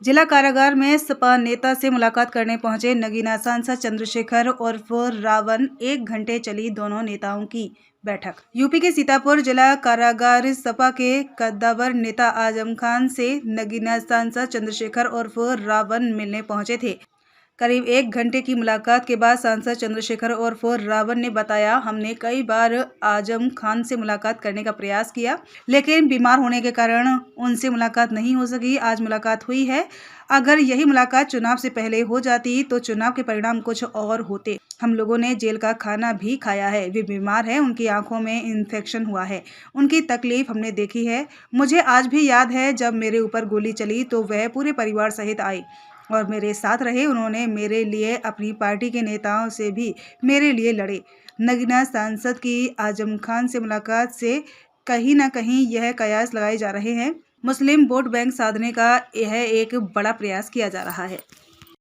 जिला कारागार में सपा नेता से मुलाकात करने पहुंचे नगीना सांसद चंद्रशेखर उर्फ रावण। 1 घंटे चली दोनों नेताओं की बैठक। यूपी के सीतापुर जिला कारागार सपा के कद्दावर नेता आजम खान से नगीना सांसद चंद्रशेखर उर्फ रावण मिलने पहुंचे थे। करीब 1 घंटे की मुलाकात के बाद सांसद चंद्रशेखर उर्फ रावण ने बताया, हमने कई बार आजम खान से मुलाकात करने का प्रयास किया, लेकिन बीमार होने के कारण उनसे मुलाकात नहीं हो सकी। आज मुलाकात हुई है। अगर यही मुलाकात चुनाव से पहले हो जाती तो चुनाव के परिणाम कुछ और होते। हम लोगों ने जेल का खाना भी खाया है। वे बीमार हैं, उनकी आंखों में इन्फेक्शन हुआ है, उनकी तकलीफ हमने देखी है। मुझे आज भी याद है जब मेरे ऊपर गोली चली तो वह पूरे परिवार सहित आए और मेरे साथ रहे। उन्होंने मेरे लिए, अपनी पार्टी के नेताओं से भी मेरे लिए लड़े। नगीना सांसद की आजम खान से मुलाकात से कहीं ना कहीं यह कयास लगाए जा रहे हैं, मुस्लिम वोट बैंक साधने का यह एक बड़ा प्रयास किया जा रहा है।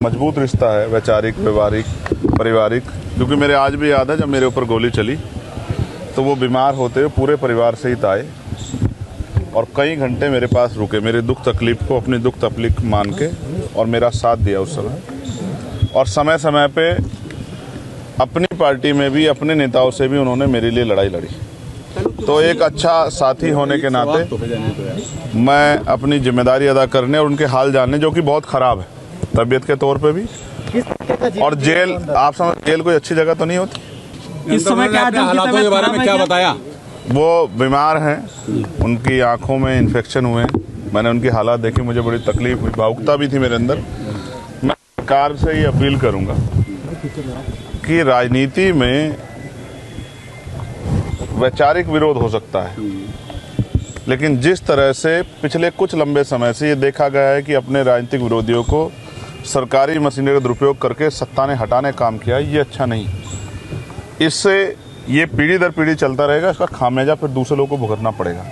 मजबूत रिश्ता है, वैचारिक, व्यवहारिक, पारिवारिक। क्योंकि मेरे आज भी याद है जब मेरे ऊपर गोली चली तो वो बीमार होते हुए पूरे परिवार सहित आए और कई घंटे मेरे पास रुके, मेरे दुख तकलीफ को अपनी दुख तकलीफ मान के, और मेरा साथ दिया उस समय। और समय समय पे अपनी पार्टी में भी, अपने नेताओं से भी उन्होंने मेरे लिए लड़ाई लड़ी। तो एक अच्छा साथी होने के नाते मैं अपनी जिम्मेदारी अदा करने और उनके हाल जानने, जो कि बहुत ख़राब है तबीयत के तौर पे भी, और जेल, आप समझ, जेल कोई अच्छी जगह तो नहीं होती। इस समय क्या हालातों के बारे में क्या बताया? वो बीमार हैं, उनकी आंखों में इन्फेक्शन हुए हैं। मैंने उनकी हालात देखी, मुझे बड़ी तकलीफ हुई, भावुकता भी थी मेरे अंदर। मैं सरकार से ये अपील करूंगा कि राजनीति में वैचारिक विरोध हो सकता है, लेकिन जिस तरह से पिछले कुछ लंबे समय से ये देखा गया है कि अपने राजनीतिक विरोधियों को सरकारी मशीनरी का दुरुपयोग करके सत्ता ने हटाने का काम किया, ये अच्छा नहीं। इससे ये पीढ़ी दर पीढ़ी चलता रहेगा, इसका खामियाजा फिर दूसरे लोगों को भुगतना पड़ेगा।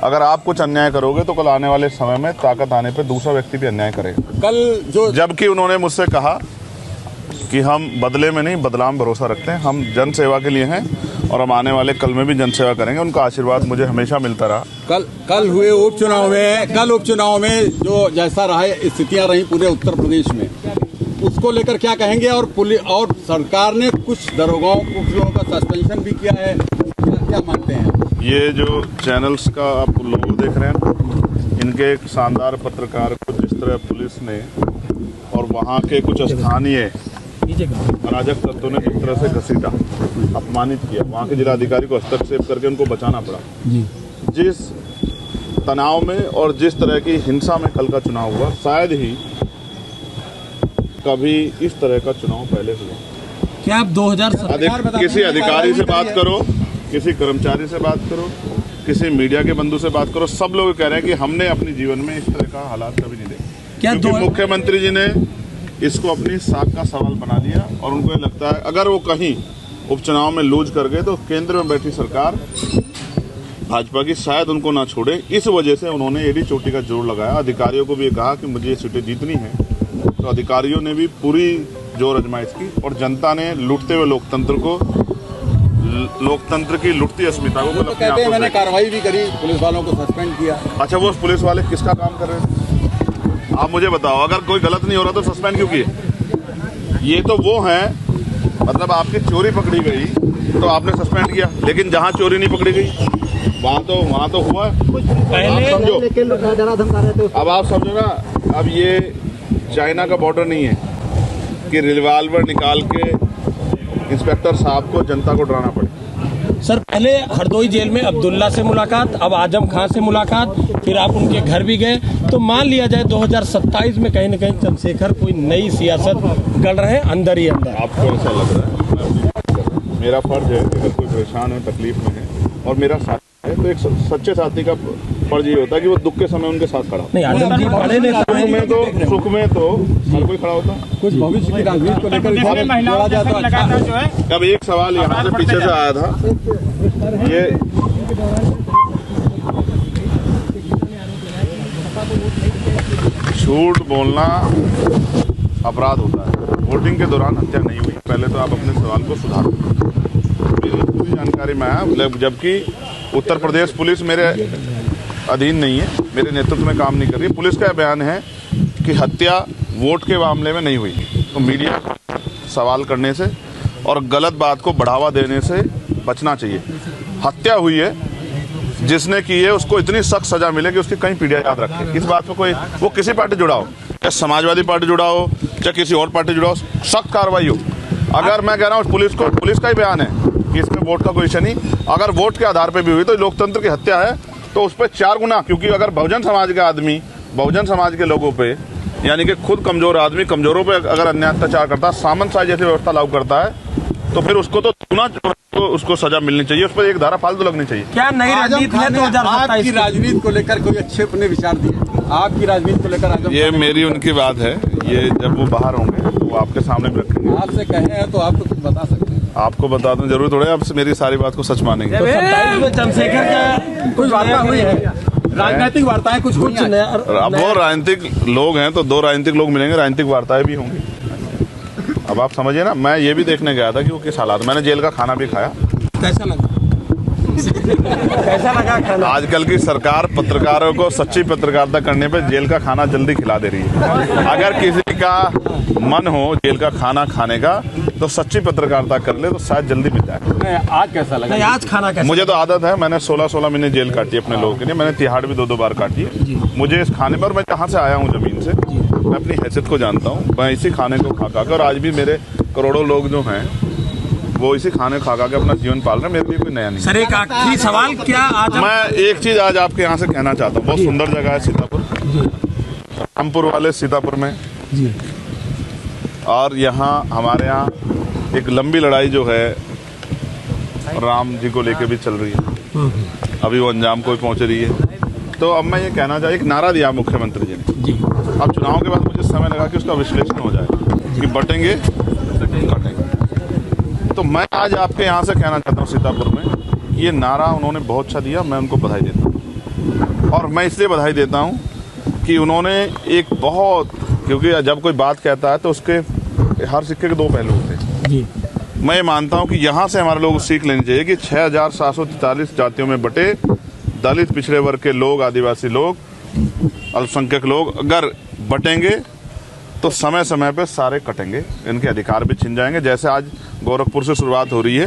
अगर आप कुछ अन्याय करोगे तो कल आने वाले समय में ताकत आने पे दूसरा व्यक्ति भी अन्याय करेगा। जबकि उन्होंने मुझसे कहा कि हम बदले में नहीं, बदलाव में भरोसा रखते हैं, हम जन सेवा के लिए हैं और हम आने वाले कल में भी जन सेवा करेंगे। उनका आशीर्वाद मुझे हमेशा मिलता रहा। कल हुए उपचुनाव में जो जैसा रहा स्थितियां रही पूरे उत्तर प्रदेश में, उसको लेकर क्या कहेंगे? और पुलिस और सरकार ने कुछ दरोगाओं, कुछ लोगों का सस्पेंशन भी किया है, क्या मानते हैं? ये जो चैनल्स का आप लोगो देख रहे हैं, इनके एक शानदार पत्रकार को जिस तरह पुलिस ने और वहाँ के कुछ स्थानीय अराजक तत्वों ने जिस तरह से घसीटा, अपमानित किया, वहाँ के जिलाधिकारी को हस्तक्षेप करके उनको बचाना पड़ा। जिस तनाव में और जिस तरह की हिंसा में कल का चुनाव हुआ, शायद ही कभी इस तरह का चुनाव पहले हुआ। क्या आप 2017 किसी अधिकारी से बात करो, किसी कर्मचारी से बात करो, किसी मीडिया के बंधु से बात करो, सब लोग कह रहे हैं कि हमने अपने जीवन में इस तरह का हालात कभी नहीं देखे। क्योंकि मुख्यमंत्री जी ने इसको अपनी साख का सवाल बना लिया और उनको ये लगता है अगर वो कहीं उपचुनाव में लूज कर गए तो केंद्र में बैठी सरकार भाजपा की शायद उनको ना छोड़े। इस वजह से उन्होंने एड़ी चोटी का जोर लगाया। अधिकारियों को भी कहा कि मुझे ये सीटें जीतनी है, तो अधिकारियों ने भी पूरी जोर आजमाइश की और जनता ने लूटते हुए लोकतंत्र को, लोकतंत्र की लुटती अस्मिता को, तो कहते हैं मैंने कार्रवाई भी करी, पुलिस वालों को सस्पेंड किया। अच्छा, वो पुलिस वाले किसका काम कर रहे थे आप मुझे बताओ? अगर कोई गलत नहीं हो रहा तो सस्पेंड क्यों किए? ये तो वो हैं, मतलब आपकी चोरी पकड़ी गई तो आपने सस्पेंड किया, लेकिन जहाँ चोरी नहीं पकड़ी गई वहाँ तो हुआ। समझो, अब आप समझो ना, अब ये चाइना का बॉर्डर नहीं है कि रिवॉल्वर निकाल के इंस्पेक्टर साहब को, जनता को डराना पड़े। सर, पहले हरदोई जेल में अब्दुल्ला से मुलाकात, अब आजम खान से मुलाकात, फिर आप उनके घर भी गए। तो मान लिया जाए 2027 में कहीं न कहीं चंद्रशेखर कोई नई सियासत गढ़ रहे हैं अंदर ही अंदर। आपको ऐसा लग रहा है? मेरा फर्ज है कि अगर कोई परेशान है, तकलीफ में है और मेरा साथ है, तो एक सच्चे साथी का फर्ज ये होता है कि वो दुख के समय उनके साथ खड़ा। नहीं, आजम जी बड़े नेता में सुख में तो हर कोई खड़ा होता। कुछ भविष्य की राजनीति को लेकर अब एक सवाल यहाँ से पीछे से आया था, ये झूठ बोलना अपराध होता है। वोटिंग के दौरान हत्या नहीं हुई, पहले तो आप अपने सवाल को सुधारो। मेरी पूरी जानकारी में आया, जबकि उत्तर प्रदेश पुलिस मेरे अधीन नहीं है, मेरे नेतृत्व में काम नहीं कर रही है। पुलिस का बयान है कि हत्या वोट के मामले में नहीं हुई। तो मीडिया सवाल करने से और गलत बात को बढ़ावा देने से बचना चाहिए। हत्या हुई है, जिसने की है उसको इतनी सख्त सजा मिले कि उसकी कई पीढ़ियां याद रखे। इस बात में कोई वो किसी पार्टी जुड़ा हो, चाहे समाजवादी पार्टी जुड़ा हो, चाहे किसी और पार्टी जुड़ा हो, सख्त कार्रवाई हो। अगर मैं कह रहा हूँ पुलिस का ही बयान है कि इसमें वोट का कोई इशू नहीं, अगर वोट के आधार पर भी हुई तो लोकतंत्र की हत्या है, तो उस पर 4 गुना। क्योंकि अगर बहुजन समाज के आदमी बहुजन समाज के लोगों पे, यानी कि खुद कमजोर आदमी कमजोरों पे अगर अन्याय अत्याचार करता है, सामंतशाही जैसी व्यवस्था लागू करता है, तो फिर उसको तो उसको सजा मिलनी चाहिए, उस पर एक धारा फालतू लगनी चाहिए। क्या नई रणनीति है 2027 आपकी राजनीति को लेकर कोई अच्छे अपने विचार दिए? आपकी राजनीति को लेकर ये मेरी उनकी बात है, ये जब वो बाहर होंगे तो वो आपके सामने भी रखेंगे। आपसे कहे हैं तो आप तो कुछ बता सकते हैं। आपको बता दूं जरूर थोड़े आप मेरी सारी बात को सच मानेंगे। तो 27 में चंद्रशेखर क्या कुछ वार्ता हुई है, राजनीतिक वार्ताएं कुछ हुई हैं? अब वो राजनीतिक लोग हैं तो 2 राजनीतिक लोग मिलेंगे, राजनीतिक वार्ताएं भी होंगी। अब आप समझिए ना, मैं ये भी देखने गया था कि वो किस हालात। मैंने जेल का खाना भी खाया। कैसा लगा? कैसा लगा खाना? आजकल की सरकार पत्रकारों को सच्ची पत्रकारिता करने पे जेल का खाना जल्दी खिला दे रही है। अगर किसी का मन हो जेल का खाना खाने का तो सच्ची पत्रकारिता कर ले तो शायद जल्दी मिल जाए। आज कैसा लगा? आज खाना कैसा? मुझे तो आदत है, मैंने 16 महीने जेल काटी अपने लोगों के लिए। मैंने तिहाड़ भी 2 बार काटी है। मुझे इस खाने पर, मैं जहाँ से आया हूँ जमीन से, मैं अपनी हैसियत को जानता हूँ। मैं इसी खाने को खा कर, और आज भी मेरे करोड़ों लोग जो हैं वो इसी खाने खा के अपना जीवन पाल रहे हैं। मेरे लिए कोई नया नहीं। सर एक आखिरी सवाल, क्या आज मैं एक चीज आज आपके यहाँ से कहना चाहता हूँ। बहुत सुंदर जगह है सीतापुर, रामपुर वाले सीतापुर में जी। और यहाँ हमारे यहाँ एक लंबी लड़ाई जो है राम जी को लेके भी चल रही है, अभी वो अंजाम को पहुँच रही है। तो अब मैं ये कहना चाहिए, एक नारा दिया मुख्यमंत्री जी ने। अब चुनाव के बाद मुझे समय लगा कि उसका विश्लेषण हो जाए कि बटेंगे कटेंगे। तो मैं आज आपके यहाँ से कहना चाहता हूँ, सीतापुर में ये नारा उन्होंने बहुत अच्छा दिया, मैं उनको बधाई देता हूँ। और मैं इसलिए बधाई देता हूँ कि उन्होंने एक बहुत, क्योंकि जब कोई बात कहता है तो उसके हर सिक्के के 2 पहलू होते हैं जी। मैं ये मानता हूँ कि यहाँ से हमारे लोग सीख लेनी चाहिए कि 6743 जातियों में बटे दलित, पिछड़े वर्ग के लोग, आदिवासी लोग, अल्पसंख्यक लोग अगर बटेंगे तो समय समय पे सारे कटेंगे, इनके अधिकार भी छिन जाएंगे। जैसे आज गोरखपुर से शुरुआत हो रही है